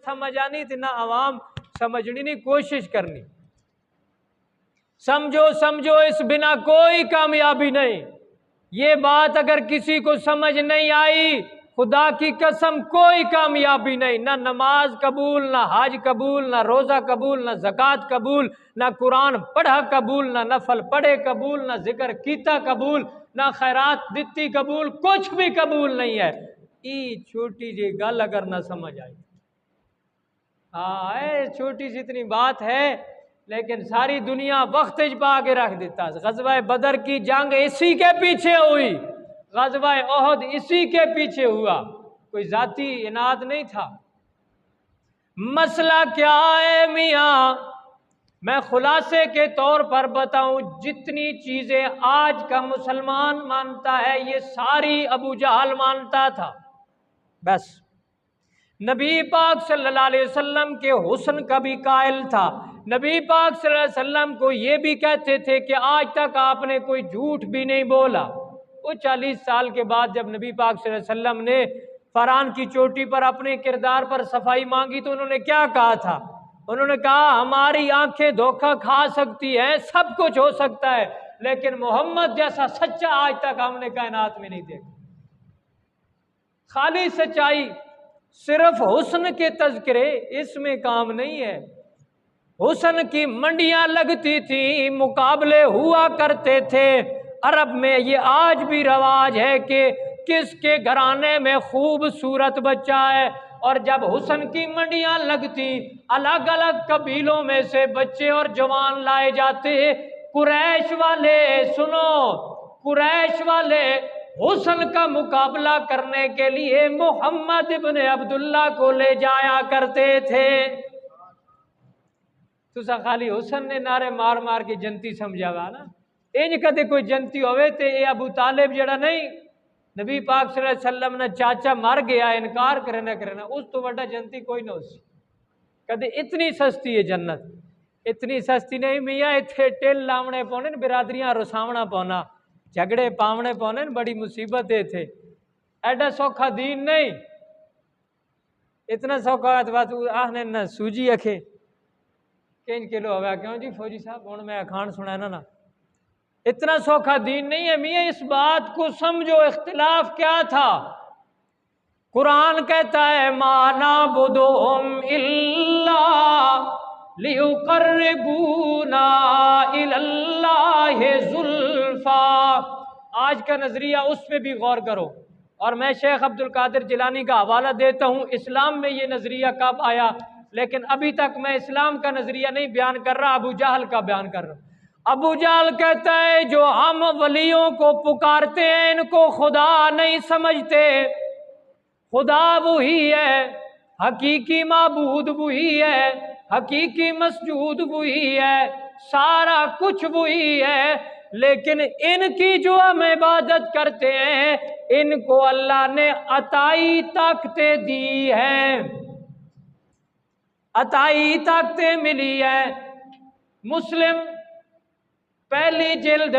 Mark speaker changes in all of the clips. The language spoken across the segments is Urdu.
Speaker 1: سمجھ آنی تھی نہ عوام سمجھنی نہیں کوشش کرنی. سمجھو سمجھو اس بنا کوئی کامیابی نہیں. یہ بات اگر کسی کو سمجھ نہیں آئی خدا کی قسم کوئی کامیابی نہیں. نہ نماز قبول، نہ حج قبول، نہ روزہ قبول، نہ زکوٰۃ قبول، نہ قرآن پڑھا قبول، نہ نفل پڑھے قبول، نہ ذکر کیتا قبول، نہ خیرات دتی قبول، کچھ بھی قبول نہیں ہے. چھوٹی جی گل اگر نہ سمجھ آئی. چھوٹی سی اتنی بات ہے لیکن ساری دنیا وقت پا کے رکھ دیتا. غزوہ بدر کی جنگ اسی کے پیچھے ہوئی، غزوہ احد اسی کے پیچھے ہوا، کوئی ذاتی اناد نہیں تھا. مسئلہ کیا ہے میاں؟ میں خلاصے کے طور پر بتاؤں، جتنی چیزیں آج کا مسلمان مانتا ہے یہ ساری ابو جہل مانتا تھا. بس نبی پاک صلی اللہ علیہ وسلم کے حسن کا بھی قائل تھا. نبی پاک صلی اللہ علیہ وسلم کو یہ بھی کہتے تھے کہ آج تک آپ نے کوئی جھوٹ بھی نہیں بولا. وہ 40 سال کے بعد جب نبی پاک صلی اللہ علیہ وسلم نے فران کی چوٹی پر اپنے کردار پر صفائی مانگی تو انہوں نے کیا کہا تھا؟ انہوں نے کہا ہماری آنکھیں دھوکہ کھا سکتی ہیں، سب کچھ ہو سکتا ہے، لیکن محمد جیسا سچا آج تک ہم نے کائنات میں نہیں دیکھا. خالی سچائی، صرف حسن کے تذکرے، اس میں کام نہیں ہے. حسن کی منڈیاں لگتی تھیں، مقابلے ہوا کرتے تھے. عرب میں یہ آج بھی رواج ہے کہ کس کے گھرانے میں خوبصورت بچہ ہے، اور جب حسن کی منڈیاں لگتی الگ الگ قبیلوں میں سے بچے اور جوان لائے جاتے. قریش والے سنو، قریش والے حسن کا مقابلہ کرنے کے لیے محمد ابن عبداللہ کو لے جایا کرتے تھے. تسا خالی حسن نے نعرے مار مار کے جنتی سمجھا گا نا. انج کدے کوئی جنتی ہوئے تے اے ابو طالب جڑا نہیں نبی پاک صلی اللہ علیہ وسلم نے چاچا مر گیا انکار کرنا اس تو بڑا جنتی کوئی نہ ہو سی. کدے اتنی سستی ہے جنت، اتنی سستی نہیں میاں. اتھے ٹل لاونے پونے برادریاں رساونا پونا، جھگڑے پاونے پونے، بڑی مصیبت ہے تھے. ایڈا سوکھا دین نہیں. اتنا سوکھا بات آہنے نہ سوجی اکھے کینج کلو ہوا کیوں جی فوجی صاحب ہوں میں اکھان سنا نا. اتنا سوکھا دین نہیں ہے میاں. اس بات کو سمجھو اختلاف کیا تھا. قرآن کہتا ہے ما نعبدہم الا لیقربونا الی اللہ زلفیٰ. آج کا نظریہ اس پہ بھی غور کرو، اور میں شیخ عبد القادر جیلانی کا حوالہ دیتا ہوں. اسلام میں یہ نظریہ کب آیا؟ لیکن ابھی تک میں اسلام کا نظریہ نہیں بیان کر رہا، ابو جہل کا بیان کر رہا ہوں. ابو جہل کہتا ہے جو ہم ولیوں کو پکارتے ہیں ان کو خدا نہیں سمجھتے. خدا وہی ہے، حقیقی معبود وہی ہے، حقیقی مسجود وہی ہے، سارا کچھ وہی ہے، لیکن ان کی جو ہم عبادت کرتے ہیں ان کو اللہ نے عطائی طاقتیں دی ہیں، عطائی طاقتیں ملی ہیں. مسلم پہلی جلد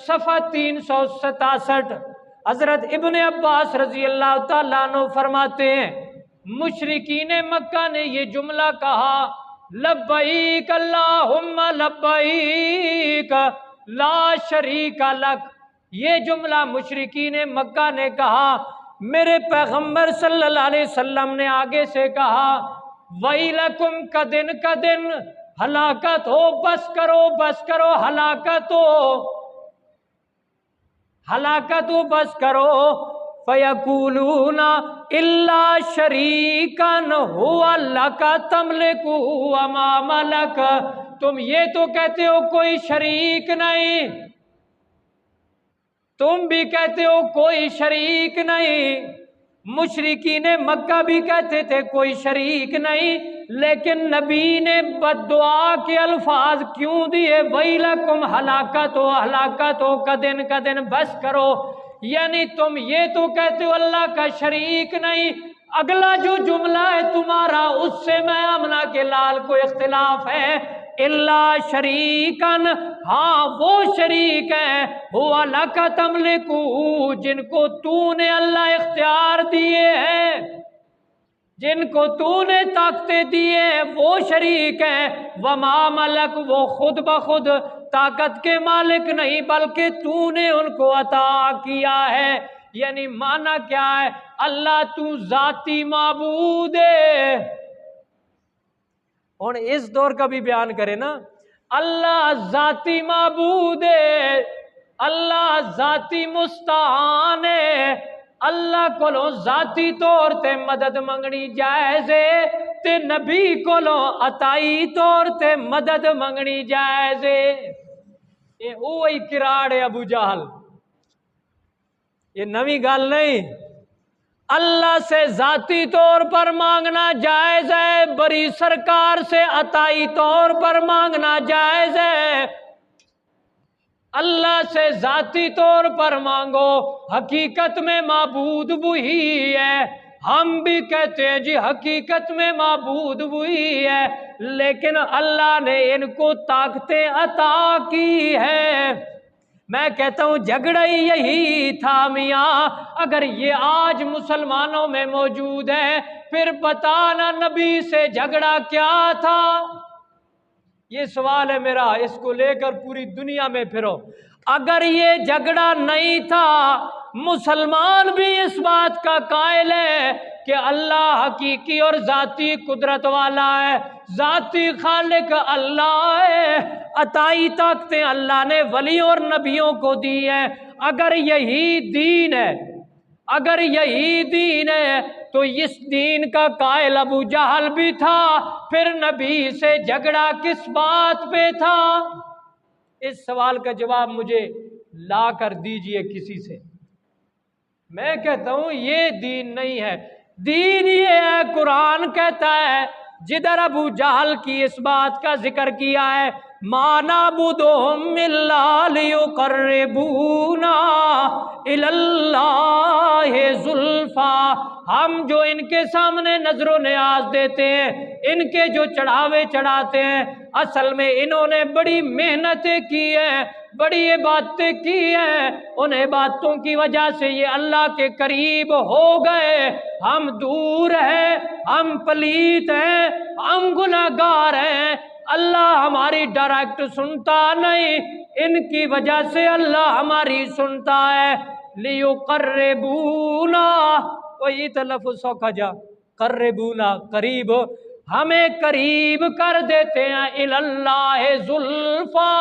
Speaker 1: صفحہ 367 حضرت ابن عباس رضی اللہ تعالیٰ عنہ فرماتے ہیں مشرکین مکہ نے یہ جملہ کہا لبیک اللہم لبیک لا شریک لک. یہ جملہ مشرکین مکہ نے کہا. میرے پیغمبر صلی اللہ علیہ وسلم نے آگے سے کہا ویلکم کدن کدن، ہلاکت ہو، بس کرو بس کرو، ہلاکت ہو بس کرو. فیقولون الا شریکا ہوا لک تملک وما ملک. تم یہ تو کہتے ہو کوئی شریک نہیں، تم بھی کہتے ہو کوئی شریک نہیں، مشرکین مکہ بھی کہتے تھے کوئی شریک نہیں، لیکن نبی نے بد دعا کے الفاظ کیوں دیے ویلکم ہلاکت ہو کدن کدن بس کرو. یعنی تم یہ تو کہتے ہو اللہ کا شریک نہیں، اگلا جو جملہ ہے تمہارا اس سے میں آمنہ کے لال کو اختلاف ہے. اللہ شریکن، ہاں وہ شریک ہے ہوا لک تملکو، جن کو تو نے اللہ اختیار دیے ہیں، جن کو تو نے طاقتیں دی ہیں وہ شریک ہیں، وما ملک، وہ خود بخود طاقت کے مالک نہیں بلکہ تو نے ان کو عطا کیا ہے۔ یعنی معنی کیا ہے؟ اللہ تو ذاتی معبود ہے۔ اور اس دور کا بھی بیان کرے نا، اللہ ذاتی معبود ہے، اللہ ذاتی مستعان ہے، اللہ کو ذاتی طور تے مدد منگنی جائز ہے تے نبی کو عطائی طور تے مدد منگنی جائز ہے۔ یہ وہی کراڑ ہے ابو جہل، یہ نویں گل نہیں۔ اللہ سے ذاتی طور پر مانگنا جائز ہے، بڑی سرکار سے عطائی طور پر مانگنا جائز ہے۔ اللہ سے ذاتی طور پر مانگو، حقیقت میں معبود وہی ہے۔ ہم بھی کہتے ہیں جی حقیقت میں معبود وہی ہے، لیکن اللہ نے ان کو طاقتیں عطا کی ہے۔ میں کہتا ہوں جھگڑا ہی یہی تھا میاں، اگر یہ آج مسلمانوں میں موجود ہے پھر بتانا نبی سے جھگڑا کیا تھا؟ یہ سوال ہے میرا، اس کو لے کر پوری دنیا میں پھرو۔ اگر یہ جھگڑا نہیں تھا، مسلمان بھی اس بات کا قائل ہے کہ اللہ حقیقی اور ذاتی قدرت والا ہے، ذاتی خالق اللہ ہے، عطائی طاقتیں اللہ نے ولیوں اور نبیوں کو دی ہیں۔ اگر یہی دین ہے، اگر یہی دین ہے تو اس دین کا قائل ابو جہل بھی تھا، پھر نبی سے جھگڑا کس بات پہ تھا؟ اس سوال کا جواب مجھے لا کر دیجئے کسی سے۔ میں کہتا ہوں یہ دین نہیں ہے، دین یہ ہے، قرآن کہتا ہے، جدھر ابو جہل کی اس بات کا ذکر کیا ہے، مَا نَعْبُدُهُمْ إِلَّا لِيُقَرِّبُونَا إِلَى اللَّهِ زُلْفَىٰ، ہم جو ان کے سامنے نظر و نیاز دیتے ہیں، ان کے جو چڑھاوے چڑھاتے ہیں، اصل میں انہوں نے بڑی محنتیں کی ہیں، بڑی عبادتیں کی ہیں، ان عبادتوں کی وجہ سے یہ اللہ کے قریب ہو گئے، ہم دور ہیں، ہم پلیت ہیں، ہم گناہگار ہیں، اللہ ہماری ڈائریکٹ سنتا نہیں، ان کی وجہ سے اللہ ہماری سنتا ہے۔ لیقربونا، وہی تلفظ سوکھا جا، قربونا، قریب، ہمیں قریب کر دیتے ہیں، الی اللہ زلفا،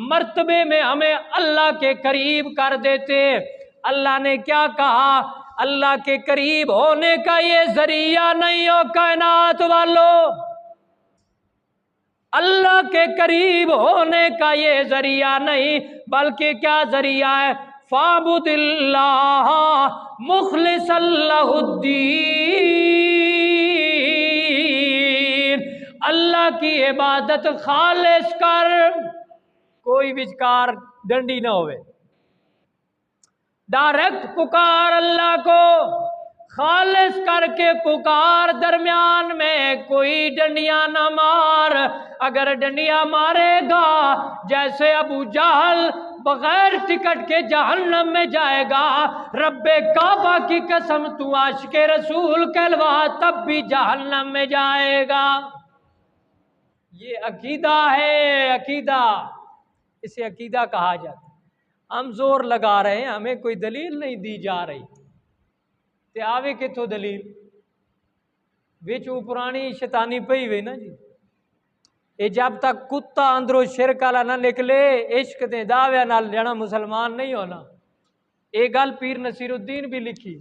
Speaker 1: مرتبے میں ہمیں اللہ کے قریب کر دیتے۔ اللہ نے کیا کہا؟ اللہ کے قریب ہونے کا یہ ذریعہ نہیں ہو کائنات والوں، اللہ کے قریب ہونے کا یہ ذریعہ نہیں، بلکہ کیا ذریعہ ہے؟ فَاعْبُدِ اللَّهَ مُخْلِصًا لَهُ الدِّينَ، اللہ کی عبادت خالص کر، کوئی وچکار ڈنڈی نہ ہوئے، ڈائریکٹ پکار اللہ کو، خالص کر کے پکار، درمیان میں کوئی ڈنڈیاں نہ مار۔ اگر ڈنڈیاں مارے گا جیسے ابو جہل بغیر ٹکٹ کے جہنم میں جائے گا، رب کعبہ کی قسم تو عاشق رسول کہلوا تب بھی جہنم میں جائے گا۔ یہ عقیدہ ہے، عقیدہ، اسے عقیدہ کہا جاتا ہے۔ ہم زور لگا رہے ہیں، ہمیں کوئی دلیل نہیں دی جا رہی، تے آوے کتھوں دلیل؟ وچوں پرانی شیطانی پئی ہوئی نا جی، یہ جب تک کتا اندروں شرک والا نہ نکلے، عشق دے دعوے نال جنا مسلمان نہیں ہونا۔ ایک گل پیر نصیر الدین بھی لکھی،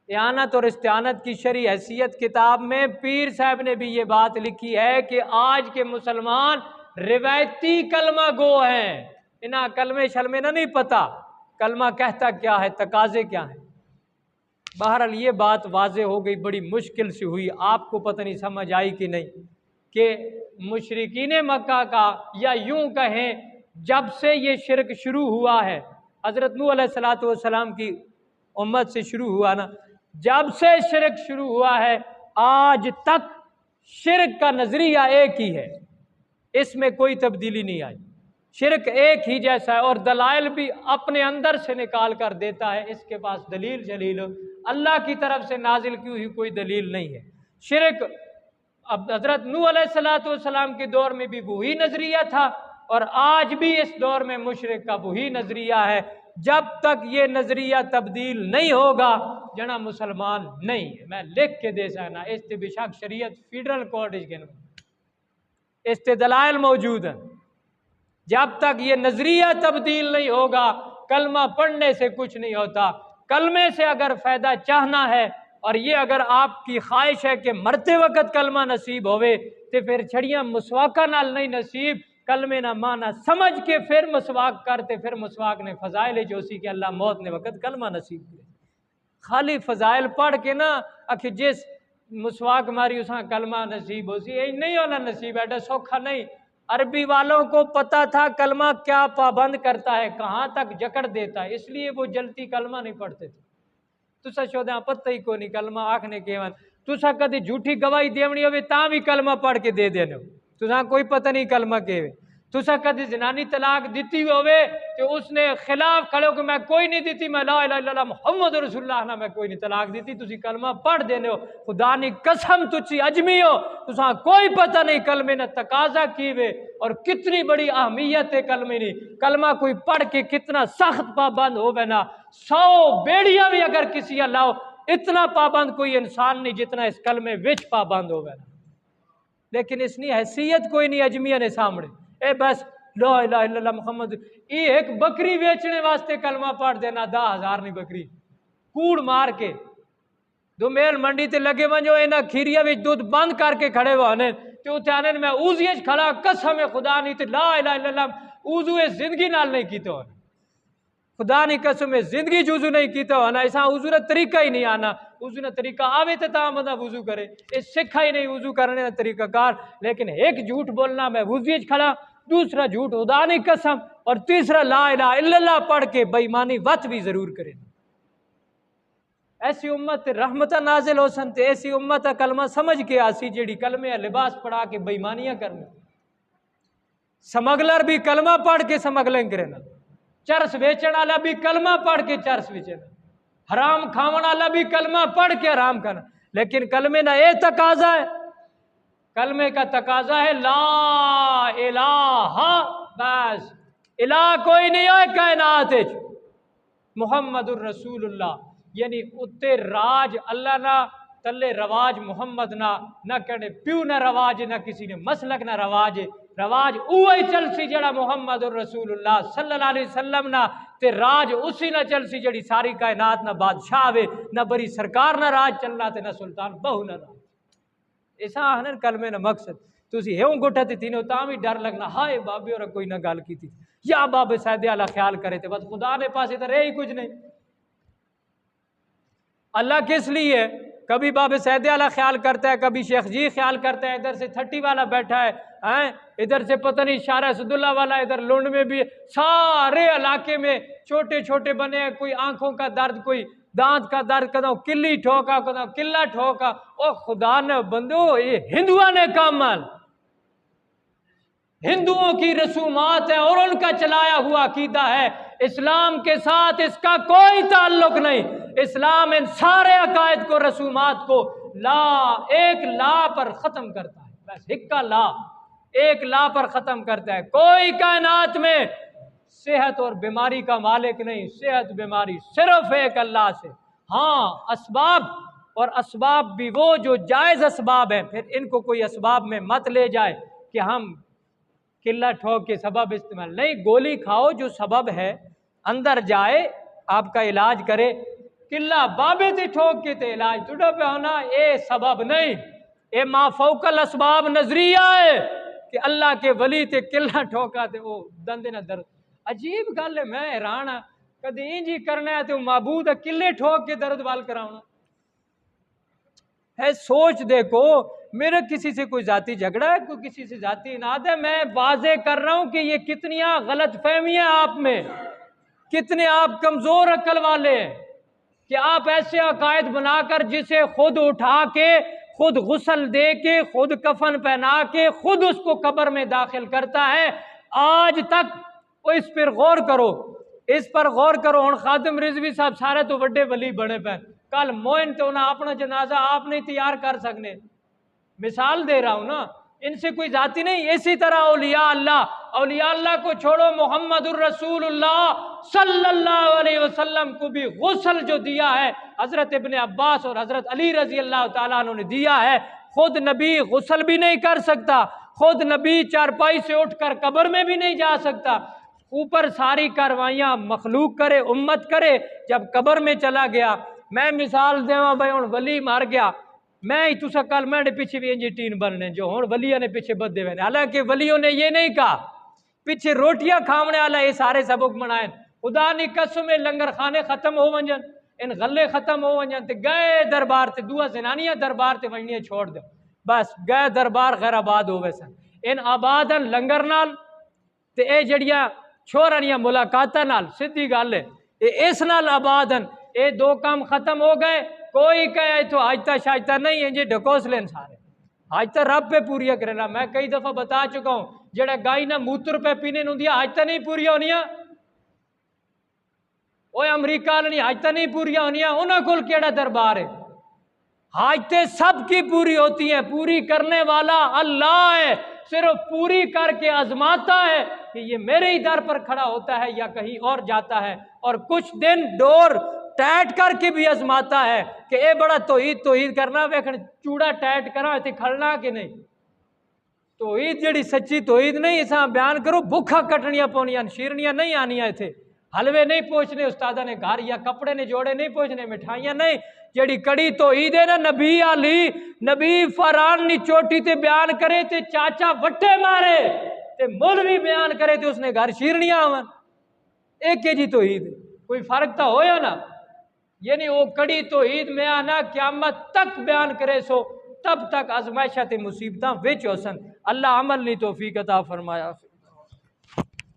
Speaker 1: اعانت اور استعانت کی شرعی حیثیت کتاب میں پیر صاحب نے بھی یہ بات لکھی ہے کہ آج کے مسلمان روایتی کلمہ گو ہیں، انہاں کلمے شلمے نہ نہیں پتہ کلمہ کہتا کیا ہے، تقاضے کیا ہیں۔ بہرحال یہ بات واضح ہو گئی، بڑی مشکل سے ہوئی، آپ کو پتہ نہیں سمجھ آئی کہ نہیں، کہ مشرکین مکہ کا، یا یوں کہیں جب سے یہ شرک شروع ہوا ہے، حضرت نوح علیہ السلام کی امت سے شروع ہوا نا، جب سے شرک شروع ہوا ہے آج تک شرک کا نظریہ ایک ہی ہے، اس میں کوئی تبدیلی نہیں آئی، شرک ایک ہی جیسا ہے، اور دلائل بھی اپنے اندر سے نکال کر دیتا ہے، اس کے پاس دلیل جلیل اللہ کی طرف سے نازل کی ہوئی کوئی دلیل نہیں ہے۔ شرک اب حضرت نوح علیہ السلام کے دور میں بھی وہی نظریہ تھا، اور آج بھی اس دور میں مشرک کا وہی نظریہ ہے۔ جب تک یہ نظریہ تبدیل نہیں ہوگا جنا مسلمان نہیں ہے۔ میں لکھ کے دے سکنا اس تے بشک شریعت فیڈرل کورٹ اس تے دلائل موجود ہیں۔ جب تک یہ نظریہ تبدیل نہیں ہوگا کلمہ پڑھنے سے کچھ نہیں ہوتا۔ کلمے سے اگر فائدہ چاہنا ہے، اور یہ اگر آپ کی خواہش ہے کہ مرتے وقت کلمہ نصیب ہوئے، تو پھر چھڑیاں مسواکہ نال نہیں نصیب، کلمے نہ مانا سمجھ کے پھر مسواک کرتے، پھر مسواک نے فضائل جو سی کہ اللہ موت نے وقت کلمہ نصیب کرے۔ خالی فضائل پڑھ کے نہ اکھ جس مسواک ماری اساں کلمہ نصیب ہو سی، یہ نہیں ہونا نصیب، ایڈا سوکھا نہیں۔ عربی والوں کو پتہ تھا کلمہ کیا پابند کرتا ہے، کہاں تک جکڑ دیتا ہے، اس لیے وہ جلتی کلمہ نہیں پڑھتے تھے۔ تسا شودیاں پتہ ہی کو نہیں کلمہ آکھنے کے ون، تسا کدی جھوٹی گواہی دیونی ہوئے تاں بھی کلمہ پڑھ کے دے دینے ہو، تسا کوئی پتہ نہیں کلمہ کے ہوئے۔ تسا کدی زنانی طلاق دیتی ہوئے تو اس نے خلاف کھڑے ہو کہ میں کوئی نہیں دیتی، میں لا الہ الا اللہ محمد رسول اللہ نہ میں کوئی نہیں طلاق دیتی، تسی کلمہ پڑھ دینے ہو۔ خدا نے قسم تجھی اجمی ہو، تسا کوئی پتہ نہیں کلمے نے تقاضا کی ہوئے اور کتنی بڑی اہمیت ہے کلمے نے۔ کلمہ کوئی پڑھ کے کتنا سخت پابند ہو بنا، 100 بیڑیاں بھی اگر کسی اللہ اتنا پابند کوئی انسان نہیں جتنا اس کلمے وچ پابند ہو بنا، لیکن اس نے حیثیت کوئی نہیں اجمیہ نے سامنے۔ اے بس لا الہ الا اللہ محمد، یہ ایک بکری بیچنے واسطے کلمہ پڑھ دینا 10,000 نہیں بکری کوڑ مار کے دو میل منڈی تے لگے ونجو اینا کھیریا وچ دودھ بند کر کے کھڑے ہونے تے اوتھے آنے میں اوزی وچ کھڑا قسم خدا نہیں تے لا الہ الا اللہ اوزو زندگی نال نہیں کیتے ہونا، خدا نہیں قسم زندگی جوزو نہیں کیتے ہونا، ایسا وضو کا طریقہ ہی نہیں آنا۔ وضو کا طریقہ آوے تے تاں بندہ وضو کرے، اس سکھا ہی نہیں وضو کرنے کا طریقہ کار۔ لیکن ایک جھوٹ بولنا میں وضو وچ کھڑا، دوسرا جھوٹ خدا نہیں قسم، اور تیسرا لا الہ الا اللہ پڑھ کے بے ایمانی وت بھی ضرور کرے۔ ایسی امت رحمت نازل ہو سن تے ایسی امت کلمہ سمجھ کے آسی جیڑی کلمے لباس پڑھا کے بے ایمانیاں کرنے۔ سمگلر بھی کلمہ پڑھ کے سمگلنگ کرنا، چرس بیچن والا بھی کلمہ پڑھ کے چرس بیچنا، حرام کھاون والا بھی کلمہ پڑھ کے حرام کرنا۔ لیکن کلمے نہ اے تقاضا ہے، کلمے کا تقاضا ہے لا الہ، بس الہ کوئی نہیں ہے کائنات وچ، محمد الرسول اللہ، یعنی اتے راج اللہ نہ تلے رواج محمد نہ کہنے پیو نہ رواج نہ کسی نے مسلک نہ رواج اوہی چل سی جڑا محمد الرسول اللہ صلی اللہ علیہ وسلم نہ تے راج اسی نہ چل سی جڑی ساری کائنات نہ بادشاہ وے نہ بری سرکار نہ راج چلنا تے نہ سلطان بہو نہ راج۔ ایسا آہنر کلمے نہ مقصد تسی ہیوں گھٹا تے تینوں تاں بھی ڈر لگنا ہائے بابے اور کوئی نہ گال کی تھی یا بابے سیدے اللہ خیال کرے تے بس خدا نے پاسے تے رہے ہی کچھ نہیں۔ اللہ کس لیے ہے؟ کبھی بابے سیدے والا خیال کرتا ہے، کبھی شیخ جی خیال کرتا ہے، ادھر سے 30 والا بیٹھا ہے، ادھر سے پتہ نہیں شارع اسداللہ والا، ادھر لونڈ میں بھی، سارے علاقے میں چھوٹے چھوٹے بنے ہیں، کوئی آنکھوں کا درد، کوئی دانت کا درد، کدھوں کلی ٹھوکا، کدھوں کلا ٹھوکا۔ او خدا نے بندو یہ ہندوؤں نے کامل، ہندوؤں کی رسومات ہے اور ان کا چلایا ہوا عقیدہ ہے، اسلام کے ساتھ اس کا کوئی تعلق نہیں۔ اسلام ان سارے عقائد کو رسومات کو ایک لا پر ختم کرتا ہے، بس ہکا لا، ایک لا پر ختم کرتا ہے۔ کوئی کائنات میں صحت اور بیماری کا مالک نہیں، صحت بیماری صرف ایک اللہ سے۔ ہاں اسباب، اور اسباب بھی وہ جو جائز اسباب ہیں، پھر ان کو کوئی اسباب میں مت لے جائے کہ ہم قلہ ٹھوک کے سبب استعمال نہیں، گولی کھاؤ جو سبب ہے اندر جائے آپ کا علاج کرے، قلہ بابے تے ٹھوک کے تے علاج تھوڑا پہ ہونا، اے سبب نہیں، اے ما فوق الاسباب نظریہ ہے کہ اللہ کے ولی تے قلہ ٹھوکا تے وہ دندے نہ درد۔ عجیب گل ہے، میں حیران ہاں کدی انجی کرنا ہے تو معبود قلے ٹھوک کے درد وال کراؤنا ہے۔ سوچ دیکھو، میرے کسی سے کوئی ذاتی جھگڑا ہے، کوئی کسی سے ذاتی اناد ہے، میں واضح کر رہا ہوں کہ یہ کتنیاں غلط فہمیاں آپ میں، کتنے آپ کمزور عقل والے ہیں کہ آپ ایسے عقائد بنا کر جسے خود اٹھا کے، خود غسل دے کے، خود کفن پہنا کے، خود اس کو قبر میں داخل کرتا ہے۔ آج تک اس پر غور کرو، اس پر غور کرو۔ ہن خادم رضوی صاحب سارے تو وڈے ولی بنے پہ، کل موئن تو انہیں اپنا جنازہ آپ نہیں تیار کر سکنے. مثال دے رہا ہوں نا، ان سے کوئی ذاتی نہیں. اسی طرح اولیاء اللہ کو چھوڑو، محمد الرسول اللہ صلی اللہ علیہ وسلم کو بھی غسل جو دیا ہے حضرت ابن عباس اور حضرت علی رضی اللہ تعالیٰ عنہ نے دیا ہے. خود نبی غسل بھی نہیں کر سکتا، خود نبی چارپائی سے اٹھ کر قبر میں بھی نہیں جا سکتا، اوپر ساری کاروائیاں مخلوق کرے، امت کرے. جب قبر میں چلا گیا، میں مثال دیواں بھائی ہوں ولی مار گیا، میں ہی تسا کل میرے پیچھے بھی انجی ٹین بننے جو ہوں ولیوں نے پیچھے بدے ہوئے. حالانکہ ولیوں نے یہ نہیں کہا پیچھے روٹیاں کھاونے والا یہ سارے سبق منائیں. خدا نے قسم لنگر خانے ختم ہو ونجن، ان غلے ختم ہو ونجن تے گئے دربار تے دعا زنانیاں دربار تے ونجنیاں چھوڑ دے، بس گئے دربار غیر آباد ہوئے سن. ان آبادن لنگر نال تے اے جڑیاں چھوڑنیاں ملاقاتاں نال سیدھی گل ہے، اے اس نال آبادن اے دو کام ختم ہو گئے. کوئی کہے تو حاجتہ شاجتہ نہیں ہیں جی ڈھکوس لین سارے حاجتہ رب پہ پوریا کرنا. میں کئی دفعہ بتا چکا ہوں جڑا گائی نہ موتر پہ پینے نوں دیا حاجتہ نہیں پوریا ہونیاں، اوے امریکہ والے حاجتہ نہیں پوریا ہونیاں. انہاں کول کیڑا دربار ہے؟ حاجتیں سب کی پوری ہوتی ہیں، پوری کرنے والا اللہ ہے. صرف پوری کر کے آزماتا ہے کہ یہ میرے ہی در پر کھڑا ہوتا ہے یا کہیں اور جاتا ہے. اور کچھ دن ڈور ٹائٹ کر کے بھی آزماتا ہے کہ اے بڑا توحید کرنا ویکھن چوڑا ٹائٹ کرا تے کھڑنا کہ نہیں. توحید جڑی سچی توحید نہیں اساں بیان کرو، بھوکھا کٹنیاں پونیاں، شیرنیاں نہیں آنیاں، ایتھے حلوے نہیں پوچھنے استادہ نے گھر، یا کپڑے نے جوڑے نہیں پوچھنے، مٹھائیاں نہیں. جڑی کڑی توحید ہے نا، نبی علی نبی فران نی چوٹی تے بیان کرے تے چاچا وٹے مارے تے مولوی بیان کرے تے اس نے گھر شیرنیاں آون. ایک جی توحید کوئی فرق تو ہویا نا. یعنی وہ کڑی توحید میں آنا قیامت تک بیان کرے سو تب تک آزمائشات مصیبتاں وچ ہوسن. اللہ عمل نہیں توفیق عطا فرمایا.